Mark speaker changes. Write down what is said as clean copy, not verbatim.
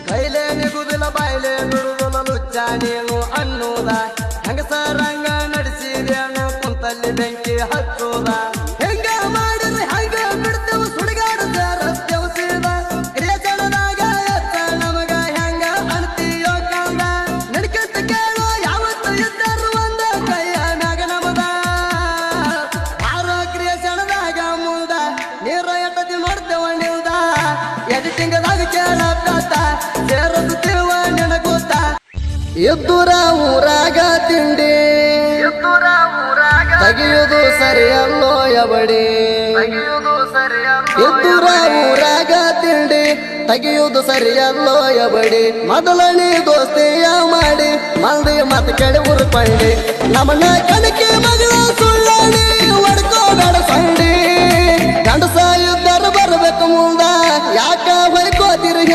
Speaker 1: ಕೈಲೇ ನಿಗುದಿಲ್ಲ ಬಾಯ್ಲೆ ಬಿಡುದಿಲ್ಲ ಲುಚ್ಚ ನೀನು ಅನ್ನುವುದ ಹೆಂಗಸರಂಗ ನಡೆಸಿದೇನು ಕುಂತಲ್ಲಿ ಬೆಂಕಿ ಹಚ್ಚುವುದ ಹೆಂಗ ಮಾಡಿದ್ರೆ ಹಂಗ ಬಿಡ್ತೇವೆ ಸುಡಿಗಾಡದ ರಸ್ತೆ ಸೀದ ಕ್ರಿಯಚಣದಾಗ ಎತ್ತ ನಮಗ ಹೆಂಗ ಅನ್ತೀಯೋ ಕಂದ ನಡ್ಕಂತ ಕೇಳೋ ಯಾವತ್ತು ಇದ್ದರು ಒಂದ ಕೈಯ ಮ್ಯಾಗ ನಮದ ಆರೋ ಕ್ರಿಯಚಣದಾಗ ಮುಂದ ನೀರ ಎಟ್ಟದಿ ನೋಡ್ತೇವ ನಿಲ್ದ ಎಡಿಟಿಂಗದಾಗ ಕೇಳತ್ತ ಸೇರುತ್ತೇವ ನೆನಗುತ್ತ ಎದ್ದುರ ಊರಾಗ ತಿಂಡಿ ತೆಗೆಯುವುದು ಸರಿಯಲ್ಲೋ ಎಬಡಿ ಎದ್ದುರ ಊರಾಗ ತಿಂಡಿ ತೆಗೆಯುವುದು ಸರಿಯಲ್ಲೋ ಎಬಡಿ ಮೊದಲನೇ ದೋಸ್ತಿಯ ಮಾಡಿ ಮಂದಿ ಮತ ಕೇಳಿ ಉರ್ಕೊಂಡಿ ನಮ್ಮನ್ನ ಕಣಕ್ಕೆ ಮಗಳ ಸುಳ್ಳಾಡಿ ಹೊಡ್ಕೋಬೇಡ ಸಂಡಿ ಗಂಡಸ ಇದ್ದರು ಬರ್ಬೇಕು ಮುಂದ ಯಾಕ ಹೊಯ್ಕೋತಿರಿ